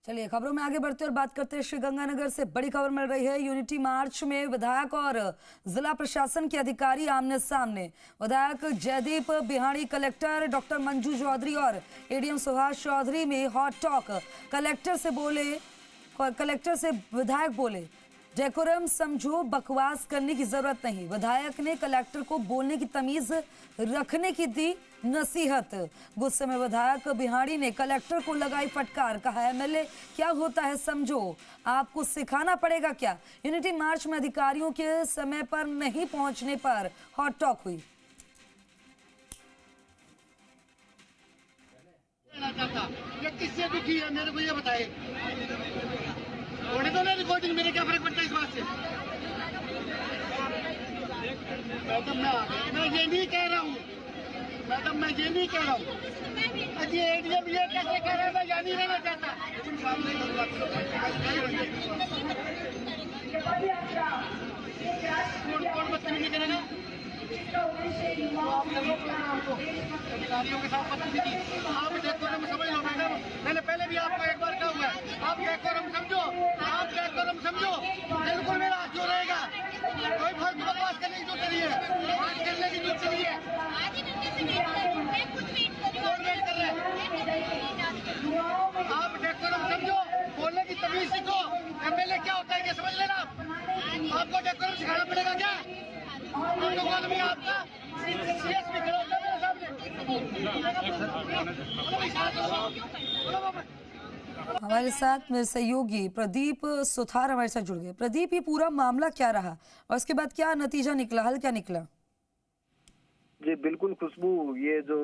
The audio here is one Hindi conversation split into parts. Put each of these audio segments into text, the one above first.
चलिए खबरों में आगे बढ़ते और बात करते हैं श्रीगंगानगर से बड़ी खबर मिल रही है। यूनिटी मार्च में विधायक और जिला प्रशासन के अधिकारी आमने सामने। विधायक जयदीप बिहाड़ी, कलेक्टर डॉक्टर मंजू चौधरी और एडीएम सुभाष चौधरी में हॉट टॉक। कलेक्टर से विधायक बोले डेकोरम समझो, बकवास करने की जरूरत नहीं। विधायक ने कलेक्टर को बोलने की तमीज रखने की दी नसीहत। गुस्से में विधायक बिहाड़ी ने कलेक्टर को लगाई फटकार, कहा एमएलए क्या होता है समझो, आपको सिखाना पड़ेगा क्या। यूनिटी मार्च में अधिकारियों के समय पर नहीं पहुंचने पर हॉट टॉक हुई। ये किससे दुखी है मेरे को ये बताए। होने दो ना रिकॉर्डिंग, मेरे क्या फर्क पड़ता है इस बात से। मैडम मैं ये नहीं कह रहा हूँ, मैडम मैं ये नहीं कह रहा हूँ। अजी एडीएम ये कैसे कह रहा है, मैं यहाँ नहीं रहना चाहता। कौन बदतमीजी करेगा? अधिकारियों के साथ बदतमीजी आप डेकोरम समझ लो मैडम। मैंने पहले भी आपको एक बार कहा हुआ है, आप डेकोरम समझो, आप डेकोरम समझो। बिल्कुल मेरा हाथ जो रहेगा, कोई फालतू बकवास करने की जरूरत नहीं है, बात करने की जरूरत नहीं है। कौन वेट कर रहे हैं? आप डेकोरम समझो, बोलने की तमीज सीखो। एमएलए क्या होता है ये समझ लेना। आपको डेकोरम सिखाना पड़ेगा क्या? आपको कौन भी आपका सीएसपी खड़ा होता है मेरे सामने। हमारे साथ मेरे सहयोगी प्रदीप सुथार हमारे साथ जुड़ गए। प्रदीप, ये पूरा मामला क्या रहा और उसके बाद क्या नतीजा निकला, हल क्या निकला? जी बिल्कुल खुशबू, ये जो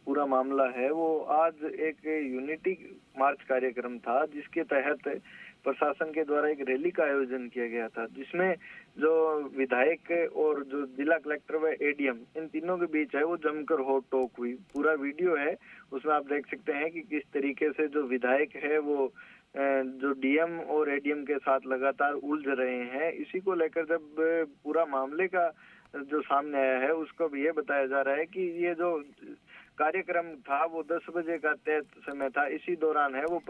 पूरा मामला है वो आज एक यूनिटी मार्च कार्यक्रम था जिसके तहत प्रशासन के द्वारा एक रैली का आयोजन किया गया था, जिसमें जो विधायक और जो जिला कलेक्टर व एडीएम इन तीनों के बीच है वो जमकर हॉट टॉक हुई। पूरा वीडियो है, उसमें आप देख सकते हैं कि किस तरीके से जो विधायक है वो जो डीएम और एडीएम के साथ लगातार उलझ रहे हैं। इसी को लेकर जब पूरा मामले का जो सामने आया है उसको भी ये बताया जा रहा है कि ये जो कार्यक्रम था वो 10 बजे का तय समय था। इसी दौरान है वो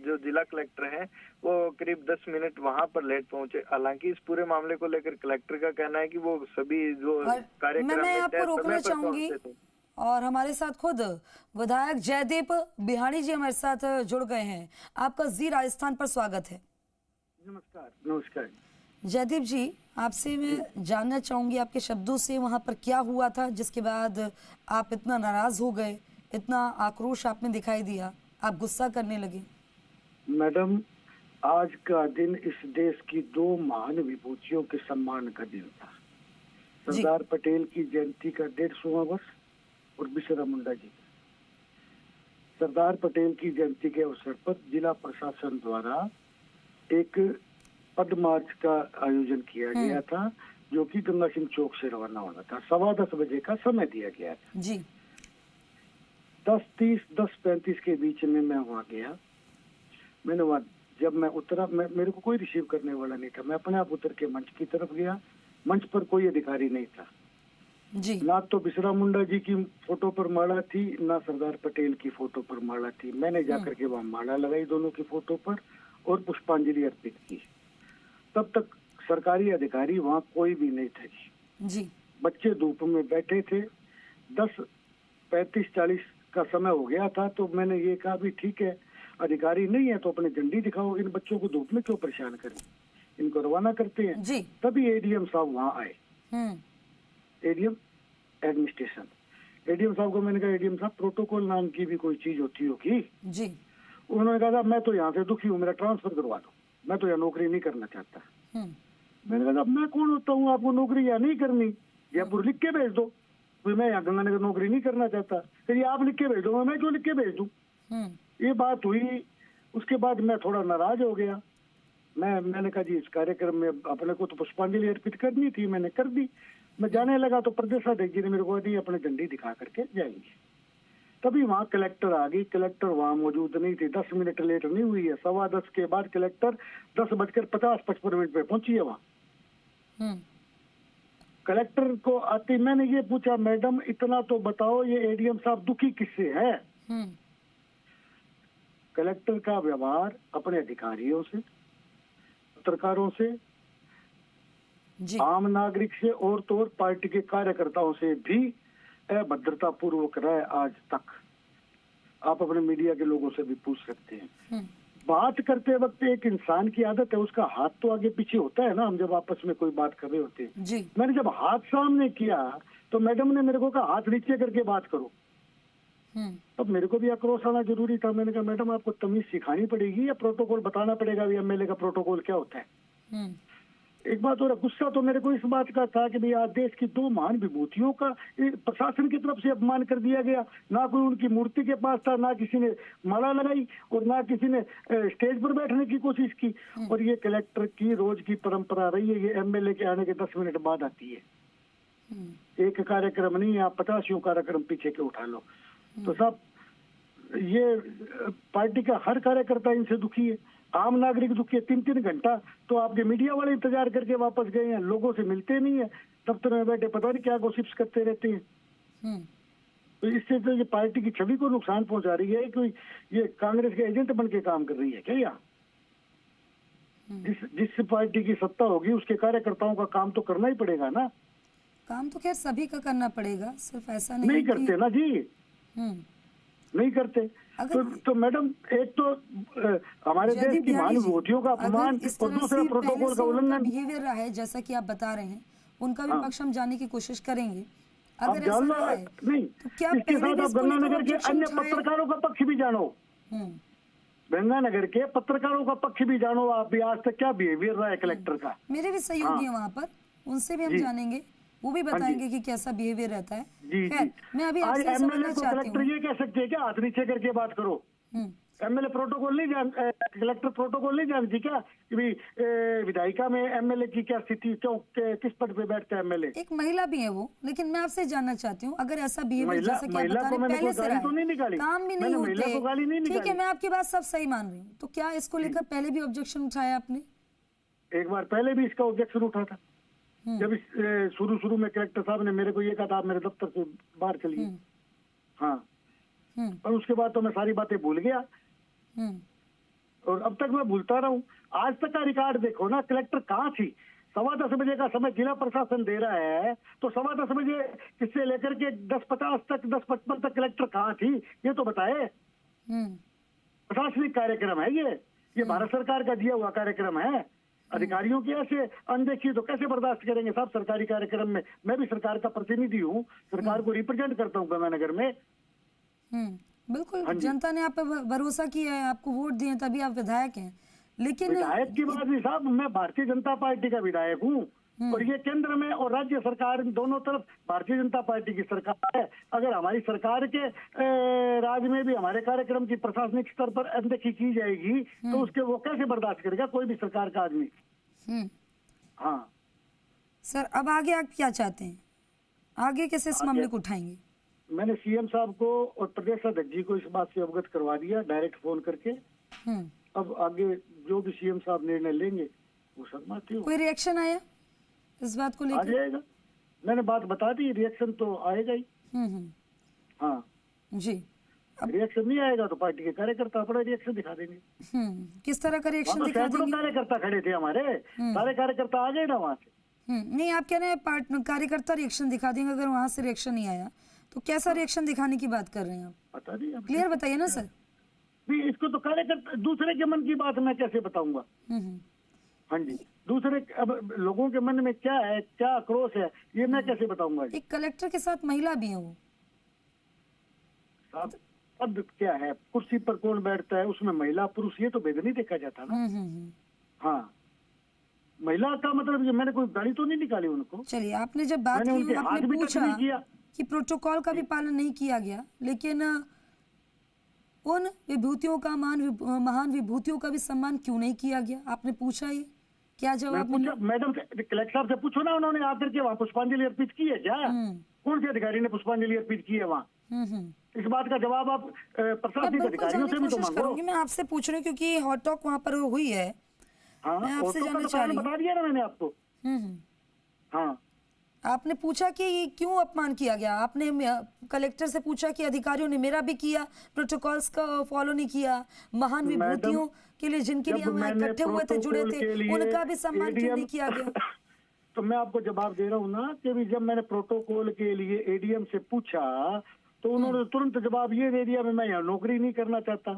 जो जिला कलेक्टर है वो करीब 10 मिनट वहां पर लेट पहुंचे। हालांकि इस पूरे मामले को लेकर कलेक्टर का कहना है कि वो सभी जो कार्यक्रम मैं आपको रोकना चाहूंगी और हमारे साथ खुद विधायक जयदीप बिहाड़ी जी हमारे साथ जुड़ गए हैं। आपका जी राजस्थान पर स्वागत है। नमस्कार। नमस्कार जयदीप जी, आपसे मैं जानना चाहूंगी आपके शब्दों से वहां पर क्या हुआ था जिसके बाद आप इतना नाराज हो गए, इतना आक्रोश आप में दिखाई दिया, आप गुस्सा करने लगे। मैडम, आज का दिन इस देश की दो महान विभूतियों के सम्मान का दिन था। सरदार पटेल की जयंती का 150वां वर्ष और बिरसा मुंडा जी। सरदार पटेल की जयंती के अवसर पर जिला प्रशासन द्वारा एक पद मार्च का आयोजन किया गया था, जो कि गंगा सिंह चौक से रवाना होना था। 10:15 बजे का समय दिया गया था जी। 10:30 10:35 के बीच में मैं वहाँ गया। मैंने वहाँ जब मैं उतरा, मेरे को कोई रिसीव करने वाला नहीं था। मैं अपने आप उतर के मंच की तरफ गया। मंच पर कोई अधिकारी नहीं था जी। ना तो बिरसा मुंडा जी की फोटो पर माला थी, ना सरदार पटेल की फोटो पर माला थी। मैंने जाकर के वहाँ माला लगाई दोनों की फोटो पर और पुष्पांजलि अर्पित की। तब तक सरकारी अधिकारी वहाँ कोई भी नहीं थे जी। बच्चे धूप में बैठे थे। 10:35-40 का समय हो गया था, तो मैंने ये कहा भी ठीक है, अधिकारी नहीं है तो अपने झंडी दिखाओ, इन बच्चों को धूप में क्यों परेशान करें, इनको रवाना करते हैं जी। तभी एडीएम साहब वहाँ आए। एडीएम एडमिनिस्ट्रेशन, एडीएम साहब को मैंने कहा एडीएम साहब प्रोटोकॉल नाम की भी कोई चीज होती होगी जी। उन्होंने कहा मैं तो यहाँ से दुखी हूँ, मेरा ट्रांसफर करवा दो, मैं तो यहाँ नौकरी नहीं करना चाहता। मैंने कहा मैं कौन होता हूँ आपको नौकरी यहाँ नहीं करनी, जयपुर लिख के भेज दो। फिर मैं यहाँ गंगानगर नौकरी नहीं करना चाहता, फिर आप लिख के भेज दो, मैं क्यों लिख के भेज दूँ। ये बात हुई। उसके बाद मैं थोड़ा नाराज हो गया। मैंने कहा जी इस कार्यक्रम में अपने को तो पुष्पांजलि अर्पित करनी थी, मैंने कर दी। मैं जाने लगा तो प्रदेशाध्यक्ष जी ने मेरे को दी अपने झंडी दिखा करके जाएंगे। तभी वहाँ कलेक्टर आ गई। कलेक्टर वहाँ मौजूद नहीं थी, 10 मिनट लेट नहीं हुई है। 10:15 के बाद कलेक्टर 10:50-55 पे पहुंची है वहाँ। कलेक्टर को आते मैंने ये पूछा, मैडम इतना तो बताओ ये एडीएम साहब दुखी किससे है। कलेक्टर का व्यवहार अपने अधिकारियों से, पत्रकारों से, जी आम नागरिक से और तो और पार्टी के कार्यकर्ताओं से भी अभद्रता पूर्वक रहा है आज तक। आप अपने मीडिया के लोगों से भी पूछ सकते हैं। बात करते वक्त एक इंसान की आदत है, उसका हाथ तो आगे पीछे होता है ना, हम जब आपस में कोई बात कर रहे होते हैं। जी मैंने जब हाथ सामने किया तो मैडम ने मेरे को कहा हाथ नीचे करके बात करो। अब मेरे को भी आक्रोश आना जरूरी था। मैंने कहा मैडम आपको तमीज सिखानी पड़ेगी या प्रोटोकॉल बताना पड़ेगा, एमएलए का प्रोटोकॉल क्या होता है। एक बात और गुस्सा तो मेरे को इस बात का था कि भाई आज देश की दो महान विभूतियों का प्रशासन की तरफ से अपमान कर दिया गया। ना कोई उनकी मूर्ति के पास था, ना किसी ने माला लगाई और ना किसी ने स्टेज पर बैठने की कोशिश की। और ये कलेक्टर की रोज की परंपरा रही है, ये एमएलए के आने के 10 मिनट बाद आती है। एक कार्यक्रम नहीं, आप 50 कार्यक्रम पीछे के उठा लो। तो साहब ये पार्टी का हर कार्यकर्ता इनसे दुखी है, आम नागरिक दुखी है। 3-3 घंटा तो आपके मीडिया वाले इंतजार करके वापस गए हैं, लोगों से मिलते नहीं है, दफ्तर में बैठे पता नहीं क्या गॉसिप्स करते रहते हैं। तो इससे तो ये पार्टी की छवि को नुकसान पहुंचा रही है। कोई ये कांग्रेस के एजेंट बन के काम कर रही है क्या यहाँ? जिस पार्टी की सत्ता होगी उसके कार्यकर्ताओं का काम तो करना ही पड़ेगा ना। काम तो खैर सभी का करना पड़ेगा, सिर्फ ऐसा नहीं करते ना जी, नहीं करते। तो मैडम एक तो हमारे देश की महान विभूतियों का अपमान और दूसरा प्रोटोकॉल का उल्लंघन बिहेवियर रहा है जैसा कि आप बता रहे हैं, उनका भी पक्ष हम जानने की कोशिश करेंगे। आप अगर जान लो ऐसा है नहीं तो क्या इसके साथ आप गंगानगर के अन्य पत्रकारों का पक्ष भी जानो। गंगानगर के पत्रकारों का पक्ष भी जानो आप भी, आज तक क्या बिहेवियर रहा है कलेक्टर का। मेरे भी सहयोगी हैं वहाँ पर, उनसे भी हम जानेंगे, वो भी बताएंगे कि कैसा बिहेवियर रहता है। खैर मैं अभी आपसे समझना चाहती हूँ, कलेक्टर ये कह सकते हैं क्या हाथ नीचे करके बात करो? एमएलए प्रोटोकॉल नहीं जान, कलेक्टर प्रोटोकॉल नहीं जानती क्या कि भाई विधायिका में एमएलए की क्या स्थिति, क्यों किस पद पे बैठता है एमएलए? एक महिला भी है वो, लेकिन मैं आपसे जानना चाहती हूँ अगर ऐसा बिहेवियर जैसा कि आप बता रहे हैं पहले से रहा है, काम भी नहीं होते, ठीक है मैं आपकी बात सब सही मान रही हूँ, तो क्या इसको लेकर पहले भी ऑब्जेक्शन उठाया आपने? एक बार पहले भी इसका ऑब्जेक्शन उठा था जब शुरू में कलेक्टर साहब ने मेरे को ये कहा था आप मेरे दफ्तर से बाहर चलिए। हाँ और उसके बाद तो मैं सारी बातें भूल गया और अब तक मैं भूलता रहा हूँ। आज तक का रिकॉर्ड देखो ना, कलेक्टर कहाँ थी? 10:15 बजे का समय जिला प्रशासन दे रहा है तो 10:15 बजे इससे लेकर के 10:50 तक 10:55 तक कलेक्टर कहाँ थी ये तो बताए। प्रशासनिक कार्यक्रम है ये भारत सरकार का दिया हुआ कार्यक्रम है। अधिकारियों की ऐसे अनदेखी तो कैसे बर्दाश्त करेंगे साहब? सरकारी कार्यक्रम में मैं भी सरकार का प्रतिनिधि हूँ, सरकार को रिप्रेजेंट करता हूँ गंगानगर में। बिल्कुल जनता ने आप पे भरोसा किया है, आपको वोट दिए तभी आप विधायक हैं। लेकिन विधायक की बात नहीं साहब, मैं भारतीय जनता पार्टी का विधायक हूँ और ये केंद्र में और राज्य सरकार दोनों तरफ भारतीय जनता पार्टी की सरकार है। अगर हमारी सरकार के राज में भी हमारे कार्यक्रम की प्रशासनिक स्तर पर अनदेखी की जाएगी तो उसके वो कैसे बर्दाश्त करेगा कोई भी सरकार का आदमी? हाँ सर अब आगे आप क्या चाहते हैं, आगे कैसे इस मामले को उठाएंगे? मैंने सीएम साहब को और प्रदेश अध्यक्ष जी को इस बात से अवगत करवा दिया डायरेक्ट फोन करके। अब आगे जो भी सीएम साहब निर्णय लेंगे वो सहमति हो। कोई रिएक्शन आया इस बात को लेकर? आ जाएगा, मैंने बात बता दी, रिएक्शन तो आएगा ही। हाँ जी, रिएक्शन नहीं आएगा तो पार्टी के कार्यकर्ता अपना रिएक्शन दिखा देंगे। किस तरह का रिएक्शन दिखा देंगे? कार्यकर्ता खड़े थे हमारे, सारे कार्यकर्ता आ गए ना वहाँ से। नहीं आप कह रहे हैं कार्यकर्ता रिएक्शन दिखा देंगे, अगर वहाँ से रिएक्शन नहीं आया तो कैसा रिएक्शन दिखाने की बात कर रहे हैं आप? पता नहीं, क्लियर बताइए ना सर। नहीं इसको तो कार्यकर्ता दूसरे के मन की बात मैं कैसे बताऊंगा? हाँ जी, दूसरे अब लोगों के मन में क्या है, क्या आक्रोश है, ये मैं कैसे बताऊंगा? एक कलेक्टर के साथ महिला भी है वो साहब, अब क्या है, कुर्सी पर कौन बैठता है उसमें महिला पुरुष ये तो भेद नहीं देखा जाता ना। हाँ महिला का मतलब ये मैंने कोई गाड़ी तो नहीं निकाली उनको। चलिए आपने जब बात की आपने पूछा कि प्रोटोकॉल का भी पालन नहीं किया गया, लेकिन उन विभूतियों का महान विभूतियों का भी सम्मान क्यों नहीं किया गया आपने पूछा? ये क्या जवाब? मैडम कलेक्टर साहब से पूछो ना, उन्होंने आकर के वहाँ पुष्पांजलि अर्पित की है क्या? कौन से अधिकारी ने पुष्पांजलि अर्पित की है वहाँ? इस बात का जवाब आप प्रशासनिक अधिकारियों से भी तो मांगो। मैं आपसे पूछ रही हूँ क्योंकि हॉट टॉक वहाँ पर हुई है। हाँ, मैं आपसे जानना चाह रही हूँ। बता दिया ना मैंने आपको। हाँ आपने पूछा कि ये क्यों अपमान किया गया? आपने कलेक्टर से पूछा कि अधिकारियों ने मेरा भी किया, प्रोटोकॉल्स का फॉलो नहीं किया, महान विभूतियों के लिए जिनके लिए हम इकट्ठे हुए थे, जुड़े थे, उनका भी सम्मान क्यों नहीं किया गया? तो मैं आपको जवाब दे रहा हूँ ना कि भी जब मैंने प्रोटोकॉल के लिए एडीएम से पूछा तो उन्होंने तुरंत जवाब ये दे दिया मैं यहाँ नौकरी नहीं करना चाहता।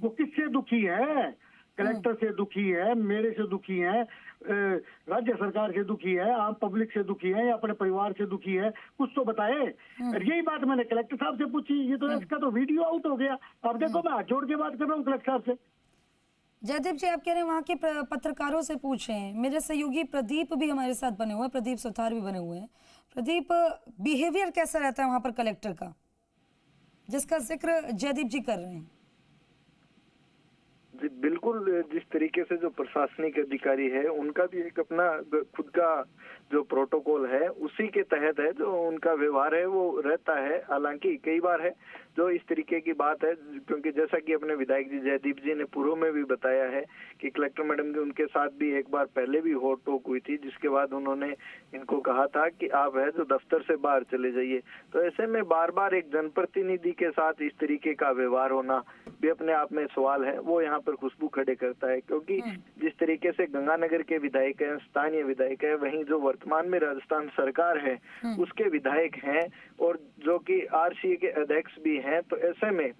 वो किससे दुखी है? कलेक्टर से दुखी है, मेरे से दुखी है, राज्य सरकार से दुखी है, आम पब्लिक से दुखी है या अपने परिवार से दुखी है? कुछ तो बताए। और यही बात मैंने कलेक्टर साहब से पूछी। ये तो इसका तो वीडियो आउट हो गया। अब देखो मैं हाथ जोड़ के बात कर रहा हूँ कलेक्टर साहब से। जयदीप जी, आप कह रहे हैं वहाँ के पत्रकारों से पूछें। मेरे सहयोगी प्रदीप भी हमारे साथ बने हुए हैं, प्रदीप सुथार भी बने हुए हैं। प्रदीप, बिहेवियर कैसा रहता है वहाँ पर कलेक्टर का, जिसका जिक्र जयदीप जी कर रहे हैं? जी बिल्कुल, जिस तरीके से जो प्रशासनिक अधिकारी है उनका भी एक अपना खुद का जो प्रोटोकॉल है उसी के तहत है जो उनका व्यवहार है वो रहता है। हालांकि कई बार है जो इस तरीके की बात है, क्योंकि जैसा कि अपने विधायक जी जयदीप जी ने पूर्व में भी बताया है कि कलेक्टर मैडम की उनके साथ भी एक बार पहले भी होट टोक हुई थी, जिसके बाद उन्होंने इनको कहा था कि आप है जो दफ्तर से बाहर चले जाइए। तो ऐसे में बार बार एक जनप्रतिनिधि के साथ इस तरीके का व्यवहार होना भी अपने आप में सवाल है। वो यहाँ पर खुशबू खड़े करता है, क्योंकि जिस तरीके से गंगानगर के विधायक हैं, स्थानीय विधायक है, वहीं जो वर्तमान में राजस्थान सरकार है उसके विधायक हैं और जो कि आरसीए के अध्यक्ष भी हैं। तो ऐसे में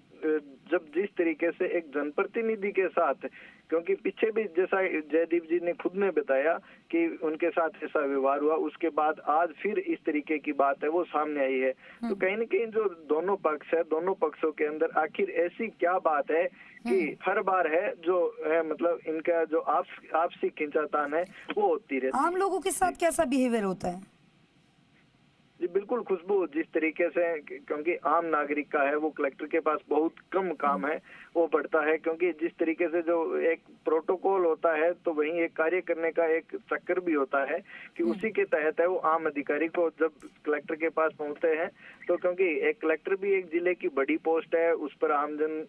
जब जिस तरीके से एक जनप्रतिनिधि के साथ, क्योंकि पीछे भी जैसा जयदीप जी ने खुद ने बताया कि उनके साथ ऐसा व्यवहार हुआ, उसके बाद आज फिर इस तरीके की बात है वो सामने आई है। तो कहीं न कहीं जो दोनों पक्ष है, दोनों पक्षों के अंदर आखिर ऐसी क्या बात है कि हर बार है जो है मतलब इनका जो आपसी खींचातान है वो होती रहती है। आम लोगों के साथ कैसा बिहेवियर होता है? जी बिल्कुल खुशबू, जिस तरीके से क्योंकि आम नागरिक का है वो कलेक्टर के पास बहुत कम काम है वो पड़ता है, क्योंकि जिस तरीके से जो एक प्रोटोकॉल होता है तो वहीं एक कार्य करने का एक चक्कर भी होता है कि उसी के तहत है वो आम अधिकारी को जब कलेक्टर के पास पहुंचते हैं तो क्योंकि एक कलेक्टर भी एक जिले की बड़ी पोस्ट है, उस पर आमजन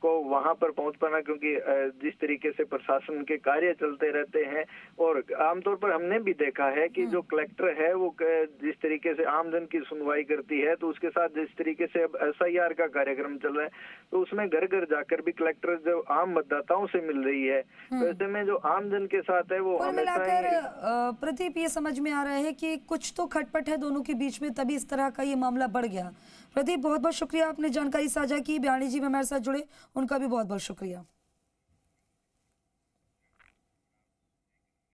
को वहां पर पहुंच पाना, क्योंकि जिस तरीके से प्रशासन के कार्य चलते रहते हैं और आमतौर पर हमने भी देखा है कि जो कलेक्टर है वो जिस तरीके से आमजन की सुनवाई करती है तो उसके साथ जिस तरीके से अब एसआईआर का कार्यक्रम चल रहा है तो उसमें घर घर जाकर भी कलेक्टर जो आम मतदाताओं से मिल रही है। तो ऐसे में जो आमजन के साथ है वो हमेशा प्रदीप, ये समझ में आ रहा है कि कुछ तो खटपट है दोनों के बीच में, तभी इस तरह का ये मामला बढ़ गया। प्रदीप, बहुत बहुत शुक्रिया, आपने जानकारी साझा की। बयानी जी में हमारे साथ जुड़े, उनका भी बहुत बहुत शुक्रिया।